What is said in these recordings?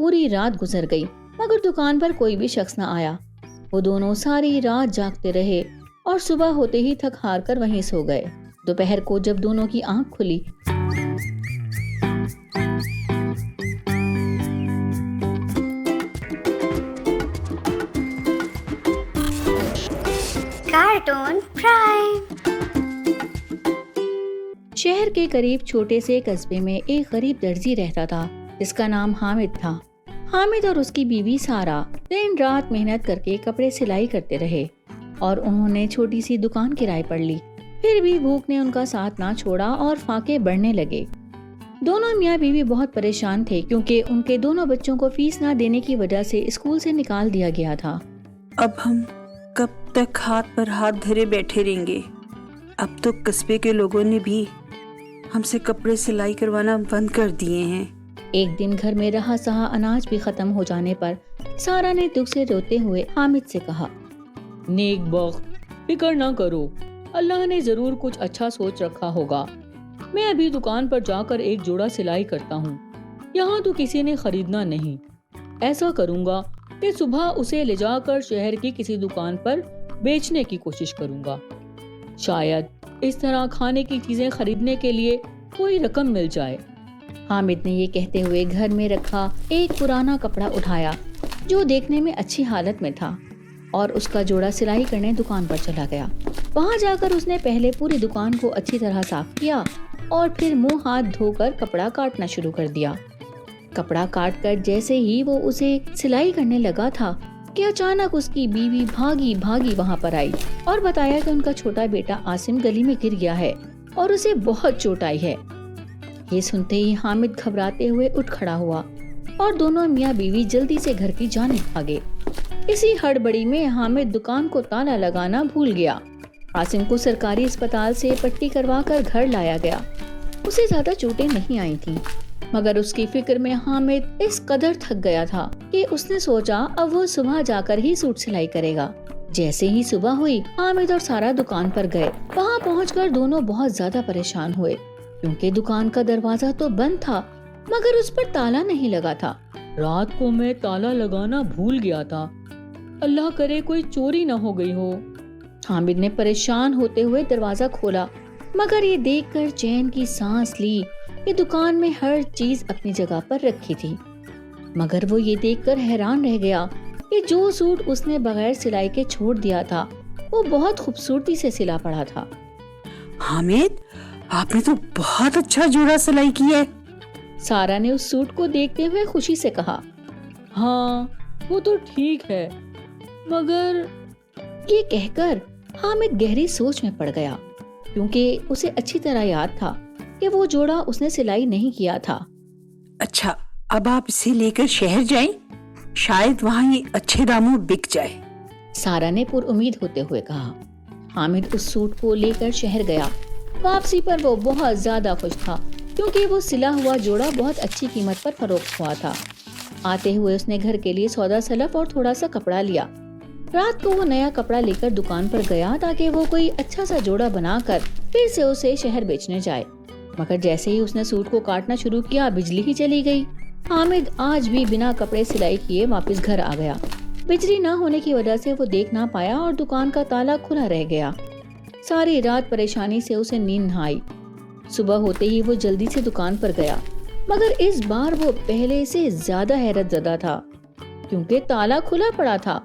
پوری رات گزر گئی مگر دکان پر کوئی بھی شخص نہ آیا۔ وہ دونوں ساری رات جاگتے رہے اور صبح ہوتے ہی تھک ہار کر وہیں سو گئے۔ دوپہر کو جب دونوں کی آنکھ کھلی کارٹون پرائم۔ شہر کے قریب چھوٹے سے قصبے میں ایک غریب درزی رہتا تھا جس کا نام حامد تھا۔ حامد اور اس کی بیوی سارا دن رات محنت کر کے کپڑے سلائی کرتے رہے اور انہوں نے چھوٹی سی دکان کرائے پر لی۔ پھر بھی بھوک نے ان کا ساتھ نہ چھوڑا اور فاقے بڑھنے لگے۔ دونوں میاں بیوی بہت پریشان تھے کیونکہ ان کے دونوں بچوں کو فیس نہ دینے کی وجہ سے اسکول سے نکال دیا گیا تھا۔ اب ہم کب تک ہاتھ پر ہاتھ دھرے بیٹھے رہیں گے؟ اب تو قصبے کے لوگوں نے بھی ہم سے کپڑے سلائی کروانا بند کر دیے ہیں۔ ایک دن گھر میں رہا سہا اناج بھی ختم ہو جانے پر سارا نے دکھ سے روتے ہوئے حامد سے کہا، نیک بخت، فکر نہ کرو، اللہ نے ضرور کچھ اچھا سوچ رکھا ہوگا۔ میں ابھی دکان پر جا کر ایک جوڑا سلائی کرتا ہوں، یہاں تو کسی نے خریدنا نہیں۔ ایسا کروں گا کہ صبح اسے لے جا کر شہر کی کسی دکان پر بیچنے کی کوشش کروں گا، شاید اس طرح کھانے کی چیزیں خریدنے کے لیے کوئی رقم مل جائے۔ حامد نے یہ کہتے ہوئے گھر میں رکھا ایک پرانا کپڑا اٹھایا جو دیکھنے میں اچھی حالت میں تھا اور اس کا جوڑا سلائی کرنے دکان پر چلا گیا۔ وہاں جا کر اس نے پہلے پوری دکان کو اچھی طرح صاف کیا اور پھر منہ ہاتھ دھو کر کپڑا کاٹنا شروع کر دیا۔ کپڑا کاٹ کر جیسے ہی وہ اسے سلائی کرنے لگا تھا کہ اچانک اس کی بیوی بھاگی وہاں پر آئی اور بتایا کہ ان کا چھوٹا بیٹا عاصم گلی میں گر گیا ہے اور اسے بہت چوٹ آئی ہے۔ یہ سنتے ہی حامد گھبراتے ہوئے اٹھ کھڑا ہوا اور دونوں میاں بیوی جلدی سے گھر کی جانب بھاگے۔ اسی ہڑبڑی میں حامد دکان کو تالا لگانا بھول گیا۔ عاصم کو سرکاری اسپتال سے پٹی کروا کر گھر لایا گیا۔ اسے زیادہ چوٹیں نہیں آئی تھیں مگر اس کی فکر میں حامد اس قدر تھک گیا تھا کہ اس نے سوچا اب وہ صبح جا کر ہی سوٹ سلائی کرے گا۔ جیسے ہی صبح ہوئی حامد اور سارا دکان پر گئے۔ وہاں پہنچ کر دونوں بہت زیادہ پریشان ہوئے کیونکہ دکان کا دروازہ تو بند تھا مگر اس پر تالا نہیں لگا تھا۔ رات کو میں تالا لگانا بھول گیا تھا، اللہ کرے کوئی چوری نہ ہو گئی ہو۔ حامد نے پریشان ہوتے ہوئے دروازہ کھولا مگر یہ دیکھ کر چین کی سانس لی کہ دکان میں ہر چیز اپنی جگہ پر رکھی تھی۔ مگر وہ یہ دیکھ کر حیران رہ گیا کہ جو سوٹ اس نے بغیر سلائی کے چھوڑ دیا تھا وہ بہت خوبصورتی سے سلا پڑا تھا۔ حامد، آپ نے تو بہت اچھا جوڑا سلائی کیا ہے۔ سارا نے اس سوٹ کو دیکھتے ہوئے خوشی سے کہا، ہاں وہ تو ٹھیک ہے مگر… یہ کہہ کر حامد گہری سوچ میں پڑ گیا کیونکہ اسے اچھی طرح یاد تھا کہ وہ جوڑا اس نے سلائی نہیں کیا تھا۔ اچھا، اب آپ اسے لے کر شہر جائیں، شاید وہاں یہ اچھے داموں بک جائے، سارا نے پر امید ہوتے ہوئے کہا۔ حامد اس سوٹ کو لے کر شہر گیا۔ واپسی پر وہ بہت زیادہ خوش تھا کیونکہ وہ سلا ہوا جوڑا بہت اچھی قیمت پر فروخت ہوا تھا۔ آتے ہوئے اس نے گھر کے لیے سودا سلف اور تھوڑا سا کپڑا لیا۔ رات کو وہ نیا کپڑا لے کر دکان پر گیا تاکہ وہ کوئی اچھا سا جوڑا بنا کر پھر سے اسے شہر بیچنے جائے۔ مگر جیسے ہی اس نے سوٹ کو کاٹنا شروع کیا بجلی ہی چلی گئی۔ حامد آج بھی بنا کپڑے سلائی کیے واپس گھر آ گیا۔ بجلی نہ ہونے کی وجہ سے وہ دیکھ نہ پایا اور دکان کا تالا کھلا رہ گیا۔ ساری رات پریشانی سے اسے نیند نہ آئی۔ صبح ہوتے ہی وہ جلدی سے دکان پر گیا مگر اس بار وہ پہلے سے زیادہ حیرت زدہ تھا کیونکہ تالا کھلا پڑا تھا۔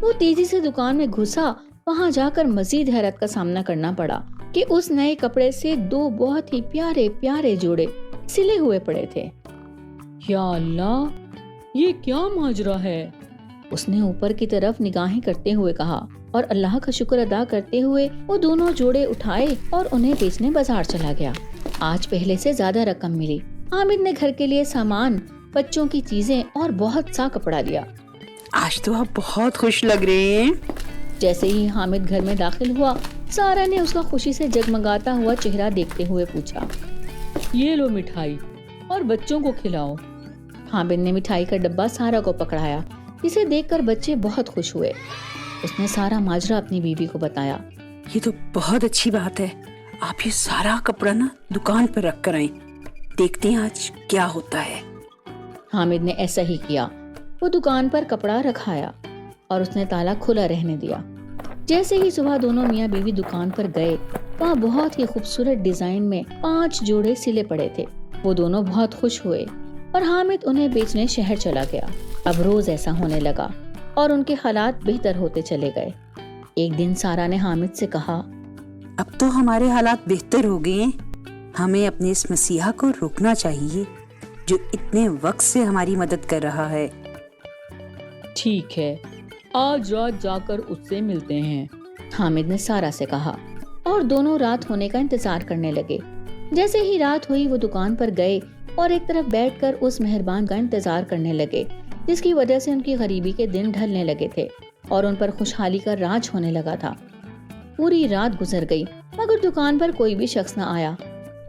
وہ تیزی سے دکان میں گھسا۔ وہاں جا کر مزید حیرت کا سامنا کرنا پڑا کہ اس نئے کپڑے سے دو بہت ہی پیارے پیارے جوڑے سلے ہوئے پڑے تھے۔ یا اللہ، یہ کیا ماجرا ہے؟ اس نے اوپر کی طرف نگاہیں کرتے ہوئے کہا اور اللہ کا شکر ادا کرتے ہوئے وہ دونوں جوڑے اٹھائے اور انہیں بیچنے بازار چلا گیا۔ آج پہلے سے زیادہ رقم ملی۔ حامد نے گھر کے لیے سامان، بچوں کی چیزیں اور بہت سا کپڑا لیا۔ آج تو آپ بہت خوش لگ رہے ہیں۔ جیسے ہی حامد گھر میں داخل ہوا سارا نے اس کا خوشی سے جگمگاتا ہوا چہرہ دیکھتے ہوئے پوچھا، یہ لو مٹھائی اور بچوں کو کھلاؤ۔ حامد نے مٹھائی کا ڈبہ سارا کو پکڑایا جسے دیکھ کر بچے بہت خوش ہوئے۔ اس نے سارا ماجرا اپنی بیوی کو بتایا۔ یہ تو بہت اچھی بات ہے، آپ یہ سارا کپڑا نا دکان پر رکھ کر آئیں، دیکھتے ہیں آج کیا ہوتا ہے۔ حامد نے ایسا ہی کیا. وہ دکان پر کپڑا رکھایا اور اس نے تالا کھلا رہنے دیا. جیسے ہی صبح دونوں میاں بیوی دکان پر گئے، وہاں بہت ہی خوبصورت ڈیزائن میں 5 جوڑے سلے پڑے تھے. وہ دونوں بہت خوش ہوئے اور حامد انہیں بیچنے شہر چلا گیا. اب روز ایسا ہونے لگا اور ان کے حالات بہتر ہوتے چلے گئے. ایک دن سارا نے حامد سے کہا، اب تو ہمارے حالات بہتر ہو گئے ہیں. ہمیں اپنے اس مسیحا کو روکنا چاہیے جو اتنے وقت سے ہماری مدد کر رہا ہے. ٹھیک ہے، آج رات جا کر اس سے ملتے ہیں. حامد نے سارا سے کہا اور دونوں رات ہونے کا انتظار کرنے لگے. جیسے ہی رات ہوئی وہ دکان پر گئے اور ایک طرف بیٹھ کر اس مہربان کا انتظار کرنے لگے جس کی وجہ سے ان کی غریبی کے دن ڈھلنے لگے تھے اور ان پر خوشحالی کا راج ہونے لگا تھا. پوری رات گزر گئی مگر دکان پر کوئی بھی شخص نہ آیا.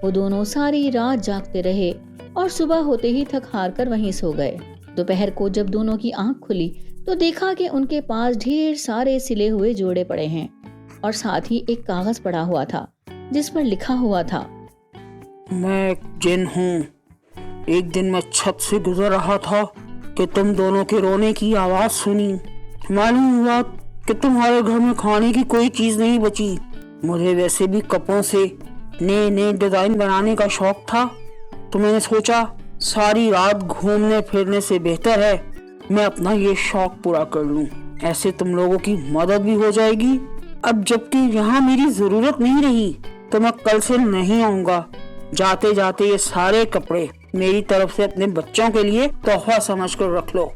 وہ دونوں ساری رات جاگتے رہے اور صبح ہوتے ہی تھک ہار کر وہیں سو گئے. دوپہر کو جب دونوں کی آنکھ کھلی تو دیکھا کہ ان کے پاس ڈھیر سارے سلے ہوئے جوڑے پڑے ہیں اور ساتھ ہی ایک کاغذ پڑا ہوا تھا جس پر لکھا ہوا تھا، میں ایک جن ہوں. ایک دن میں چھت سے گزر رہا تھا کہ تم دونوں کے رونے کی آواز سنی. معلوم ہوا کہ تمہارے گھر میں کھانے کی کوئی چیز نہیں بچی. مجھے ویسے بھی کپڑوں سے نئے نئے ڈیزائن بنانے کا شوق تھا تو میں نے سوچا ساری رات گھومنے پھرنے سے بہتر ہے میں اپنا یہ شوق پورا کر لوں. ایسے تم لوگوں کی مدد بھی ہو جائے گی. اب جبکہ یہاں میری ضرورت نہیں رہی تو میں کل سے نہیں آؤں گا. جاتے جاتے یہ سارے کپڑے میری طرف سے اپنے بچوں کے لیے تحفہ سمجھ کر رکھ لو.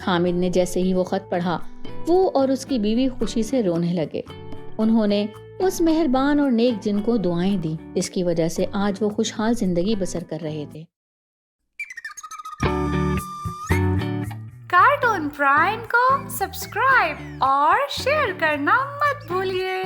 حامد نے جیسے ہی وہ خط پڑھا وہ اور اس کی بیوی خوشی سے رونے لگے. انہوں نے اس مہربان اور نیک جن کو دعائیں دی جس کی وجہ سے آج وہ خوشحال زندگی بسر کر رہے تھے. کارٹون پرائم کو سبسکرائب اور شیئر کرنا مت بھولیے.